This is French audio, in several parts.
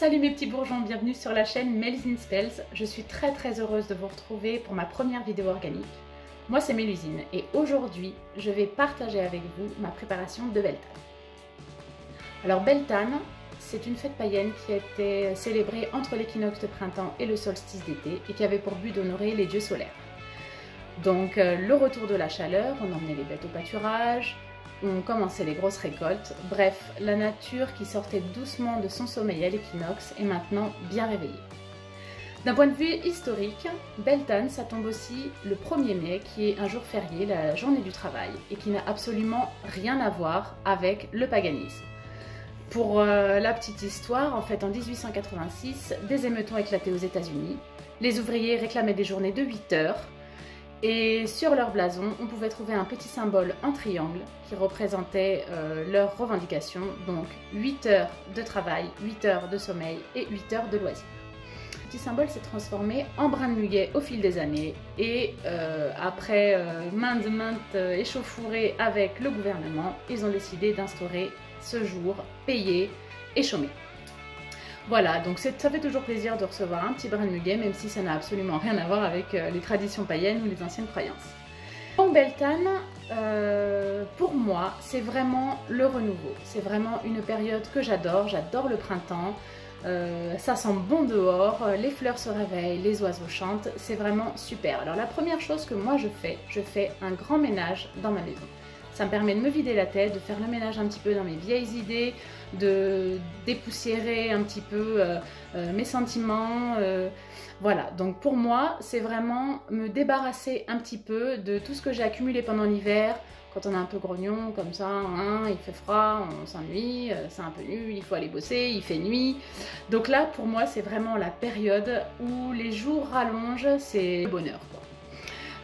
Salut mes petits bourgeons, bienvenue sur la chaîne Mélusine Spells. Je suis très heureuse de vous retrouver pour ma première vidéo organique. Moi c'est Mélusine et aujourd'hui je vais partager avec vous ma préparation de Beltane. Alors Beltane, c'est une fête païenne qui a été célébrée entre l'équinoxe de printemps et le solstice d'été et qui avait pour but d'honorer les dieux solaires. Donc le retour de la chaleur, on emmenait les bêtes au pâturage, on commençait les grosses récoltes, bref, la nature qui sortait doucement de son sommeil à l'équinoxe est maintenant bien réveillée. D'un point de vue historique, Beltane, ça tombe aussi le 1er mai, qui est un jour férié, la journée du travail, et qui n'a absolument rien à voir avec le paganisme. Pour la petite histoire, en fait, en 1886, des émeutes ont éclaté aux États-Unis. Les ouvriers réclamaient des journées de 8 heures, et sur leur blason, on pouvait trouver un petit symbole en triangle qui représentait leur revendication, donc 8 heures de travail, 8 heures de sommeil et 8 heures de loisirs. Le petit symbole s'est transformé en brin de muguet au fil des années et après maintes échauffourées avec le gouvernement, ils ont décidé d'instaurer ce jour payé et chômé. Voilà, donc ça fait toujours plaisir de recevoir un petit brin de muguet, même si ça n'a absolument rien à voir avec les traditions païennes ou les anciennes croyances. Donc Beltane, pour moi, c'est vraiment le renouveau. C'est vraiment une période que j'adore le printemps. Ça sent bon dehors, les fleurs se réveillent, les oiseaux chantent, c'est vraiment super. Alors la première chose que moi je fais un grand ménage dans ma maison. Ça me permet de me vider la tête, de faire le ménage un petit peu dans mes vieilles idées, de dépoussiérer un petit peu mes sentiments. Voilà, donc pour moi, c'est vraiment me débarrasser un petit peu de tout ce que j'ai accumulé pendant l'hiver. Quand on est un peu grognon, comme ça, hein, il fait froid, on s'ennuie, c'est un peu nul, il faut aller bosser, il fait nuit. Donc là, pour moi, c'est vraiment la période où les jours rallongent, c'est le bonheur, quoi.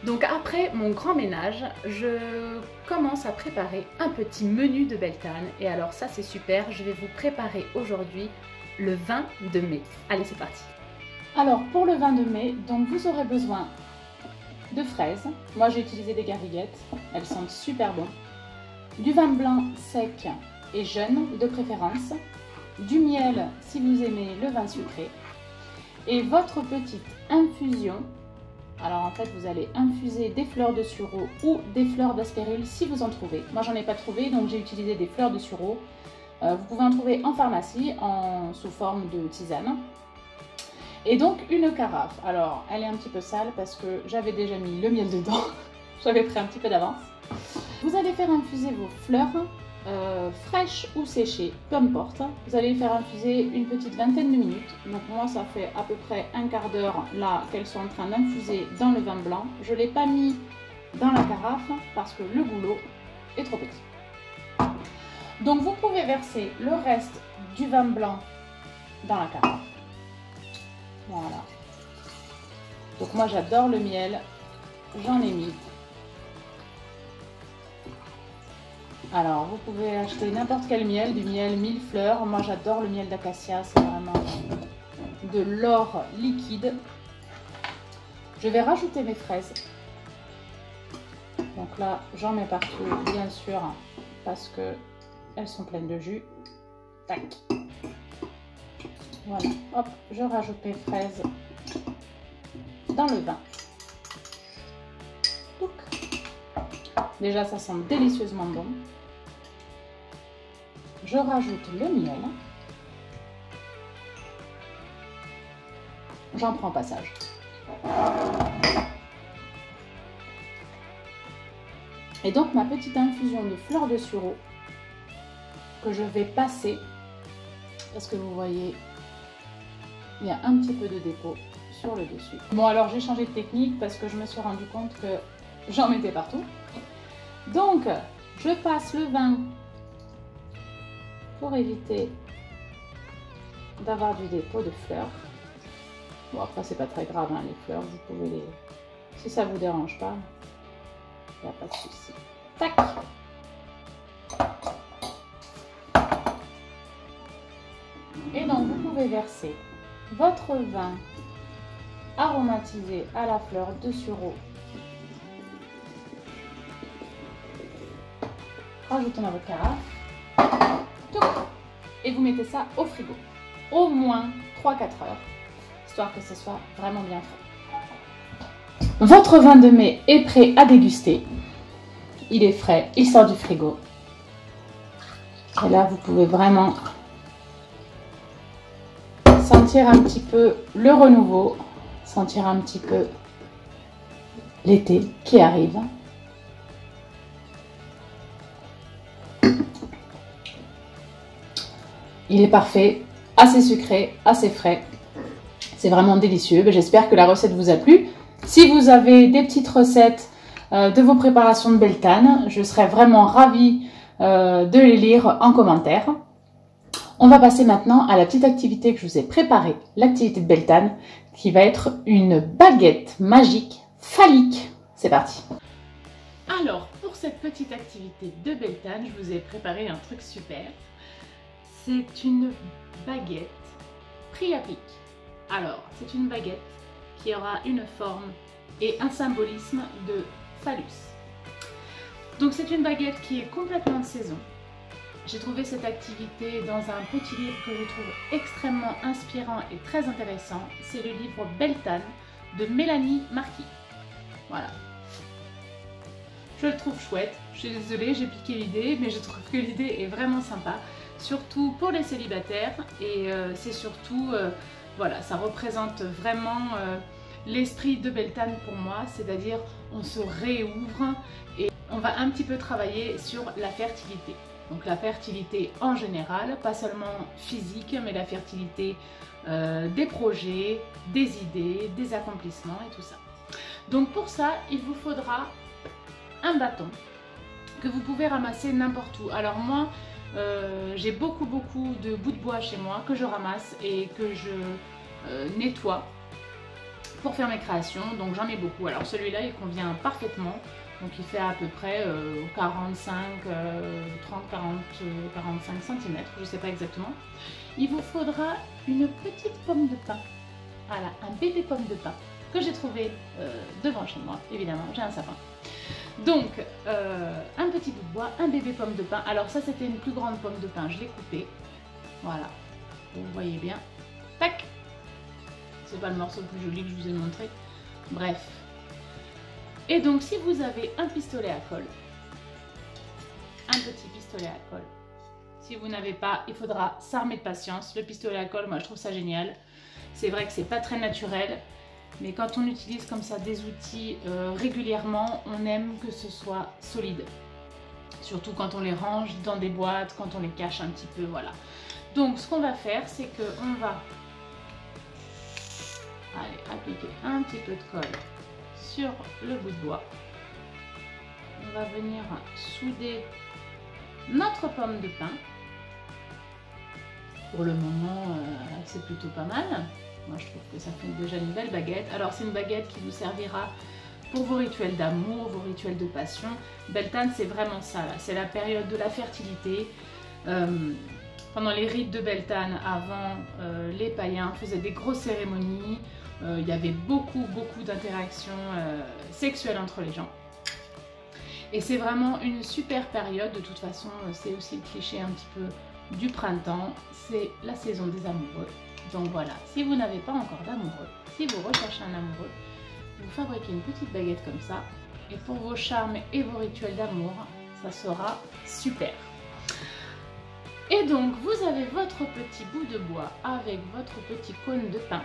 Donc après mon grand ménage, je commence à préparer un petit menu de Beltane. Et alors ça c'est super, je vais vous préparer aujourd'hui le vin de mai. Allez, c'est parti. Alors pour le vin de mai, donc vous aurez besoin de fraises. Moi j'ai utilisé des gariguettes, elles sentent super bon. Du vin blanc sec et jeune de préférence. Du miel si vous aimez le vin sucré. Et votre petite infusion. Alors en fait, vous allez infuser des fleurs de sureau ou des fleurs d'aspérule si vous en trouvez. Moi, j'en ai pas trouvé, donc j'ai utilisé des fleurs de sureau. Vous pouvez en trouver en pharmacie, sous forme de tisane. Et donc, une carafe. Alors, elle est un petit peu sale parce que j'avais déjà mis le miel dedans. J'avais pris un petit peu d'avance. Vous allez faire infuser vos fleurs, fraîches ou séchées, peu importe. Vous allez les faire infuser une petite vingtaine de minutes. Donc moi ça fait à peu près un quart d'heure là qu'elles sont en train d'infuser dans le vin blanc. Je ne l'ai pas mis dans la carafe parce que le goulot est trop petit. Donc vous pouvez verser le reste du vin blanc dans la carafe. Voilà. Donc moi j'adore le miel, j'en ai mis. Alors, vous pouvez acheter n'importe quel miel, du miel 1000 fleurs. Moi, j'adore le miel d'acacia, c'est vraiment de l'or liquide. Je vais rajouter mes fraises. Donc là, j'en mets partout, bien sûr, parce que elles sont pleines de jus. Tac. Voilà, hop, je rajoute mes fraises dans le vin. Touc. Déjà, ça sent délicieusement bon. Je rajoute le miel. J'en prends passage. Et donc ma petite infusion de fleurs de sureau que je vais passer, parce que vous voyez, il y a un petit peu de dépôt sur le dessus. Bon, alors j'ai changé de technique parce que je me suis rendu compte que j'en mettais partout. Donc, je passe le vin pour éviter d'avoir du dépôt de fleurs. Bon, après, c'est pas très grave, hein, les fleurs, vous pouvez les... Si ça vous dérange pas, il n'y a pas de souci. Tac! Et donc, vous pouvez verser votre vin aromatisé à la fleur de sureau. Rajoutez dans votre carafe. Et vous mettez ça au frigo. au moins 3-4 heures, histoire que ce soit vraiment bien frais. Votre vin de mai est prêt à déguster. Il est frais, il sort du frigo. Et là, vous pouvez vraiment sentir un petit peu le renouveau, sentir un petit peu l'été qui arrive. Il est parfait, assez sucré, assez frais. C'est vraiment délicieux. J'espère que la recette vous a plu. Si vous avez des petites recettes de vos préparations de Beltane, je serais vraiment ravie de les lire en commentaire. On va passer maintenant à la petite activité que je vous ai préparée, l'activité de Beltane, qui va être une baguette magique phallique. C'est parti. Alors, pour cette petite activité de Beltane, je vous ai préparé un truc super. C'est une baguette priapique. Alors, c'est une baguette qui aura une forme et un symbolisme de phallus. Donc, c'est une baguette qui est complètement de saison. J'ai trouvé cette activité dans un petit livre que je trouve extrêmement inspirant et très intéressant. C'est le livre Beltane de Mélanie Marquis. Voilà. Je le trouve chouette. Je suis désolée, j'ai piqué l'idée, mais je trouve que l'idée est vraiment sympa. Surtout pour les célibataires. Et c'est surtout, voilà, ça représente vraiment l'esprit de Beltane pour moi. C'est-à-dire, on se réouvre et on va un petit peu travailler sur la fertilité. Donc la fertilité en général, pas seulement physique, mais la fertilité des projets, des idées, des accomplissements et tout ça. Donc pour ça, il vous faudra un bâton que vous pouvez ramasser n'importe où. Alors moi, j'ai beaucoup de bouts de bois chez moi que je ramasse et que je nettoie pour faire mes créations. Donc j'en ai beaucoup. Alors celui-là, il convient parfaitement. Donc il fait à peu près 45, 30, 40, 45 cm, je ne sais pas exactement. Il vous faudra une petite pomme de pin, voilà, un bébé pomme de pin que j'ai trouvé devant chez moi, évidemment, j'ai un sapin. Donc un petit bout de bois, un bébé pomme de pin. Alors ça c'était une plus grande pomme de pin, je l'ai coupée, voilà, vous voyez bien, tac. C'est pas le morceau le plus joli que je vous ai montré, bref. Et donc si vous avez un pistolet à colle, un petit pistolet à colle, si vous n'avez pas, il faudra s'armer de patience. Le pistolet à colle, moi je trouve ça génial. C'est vrai que c'est pas très naturel, mais quand on utilise comme ça des outils régulièrement, on aime que ce soit solide. Surtout quand on les range dans des boîtes, quand on les cache un petit peu, voilà. Donc ce qu'on va faire, c'est qu'on va appliquer un petit peu de colle sur le bout de bois. On va venir souder notre pomme de pin. Pour le moment, c'est plutôt pas mal. Moi, je trouve que ça fait déjà une belle baguette. Alors, c'est une baguette qui vous servira pour vos rituels d'amour, vos rituels de passion. Beltane, c'est vraiment ça. C'est la période de la fertilité. Pendant les rites de Beltane, avant, les païens faisaient des grosses cérémonies. Il y avait beaucoup d'interactions sexuelles entre les gens. Et c'est vraiment une super période. De toute façon, c'est aussi le cliché un petit peu du printemps. C'est la saison des amoureux. Donc voilà, si vous n'avez pas encore d'amoureux, si vous recherchez un amoureux, vous fabriquez une petite baguette comme ça. Et pour vos charmes et vos rituels d'amour, ça sera super. Et donc, vous avez votre petit bout de bois avec votre petit cône de pain.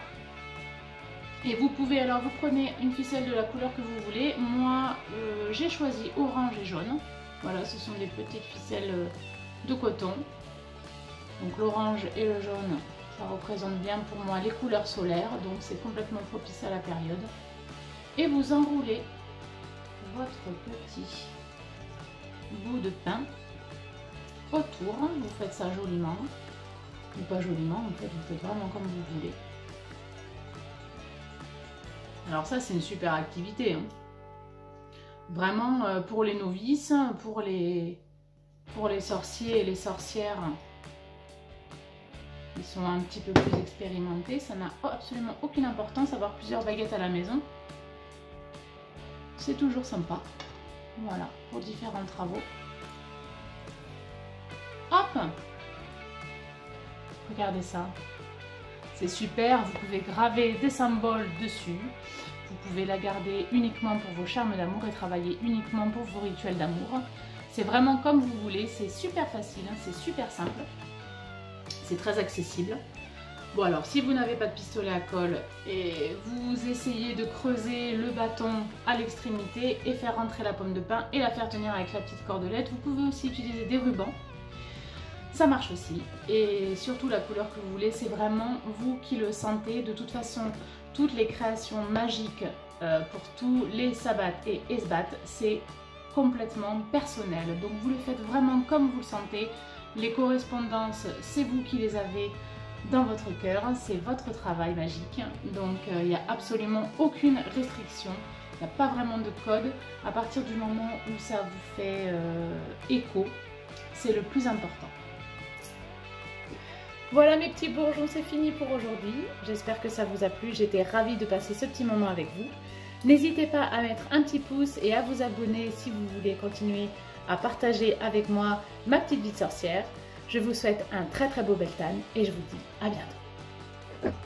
Et vous pouvez, alors vous prenez une ficelle de la couleur que vous voulez. Moi, j'ai choisi orange et jaune. Voilà, ce sont des petites ficelles de coton. Donc l'orange et le jaune, ça représente bien pour moi les couleurs solaires. Donc c'est complètement propice à la période. Et vous enroulez votre petit bout de pain autour. Vous faites ça joliment. Ou pas joliment, en fait, vous faites vraiment comme vous voulez. Alors ça, c'est une super activité, hein. Vraiment pour les novices, pour les sorciers et les sorcières qui sont un petit peu plus expérimentés. Ça n'a absolument aucune importance d'avoir plusieurs baguettes à la maison. C'est toujours sympa. Voilà, pour différents travaux. Hop! Regardez ça. C'est super, vous pouvez graver des symboles dessus. Vous pouvez la garder uniquement pour vos charmes d'amour et travailler uniquement pour vos rituels d'amour. C'est vraiment comme vous voulez, c'est super facile, hein, c'est super simple. C'est très accessible. Bon alors, si vous n'avez pas de pistolet à colle et vous essayez de creuser le bâton à l'extrémité et faire rentrer la pomme de pin et la faire tenir avec la petite cordelette, vous pouvez aussi utiliser des rubans. Ça marche aussi. Et surtout la couleur que vous voulez, c'est vraiment vous qui le sentez. De toute façon, toutes les créations magiques pour tous les sabbats et esbats, c'est complètement personnel. Donc vous le faites vraiment comme vous le sentez. Les correspondances, c'est vous qui les avez dans votre cœur, c'est votre travail magique, donc il n'y a absolument aucune restriction, il n'y a pas vraiment de code. À partir du moment où ça vous fait écho, c'est le plus important. Voilà mes petits bourgeons, c'est fini pour aujourd'hui. J'espère que ça vous a plu, j'étais ravie de passer ce petit moment avec vous. N'hésitez pas à mettre un petit pouce et à vous abonner si vous voulez continuer à partager avec moi ma petite vie de sorcière. Je vous souhaite un très beau Beltane et je vous dis à bientôt.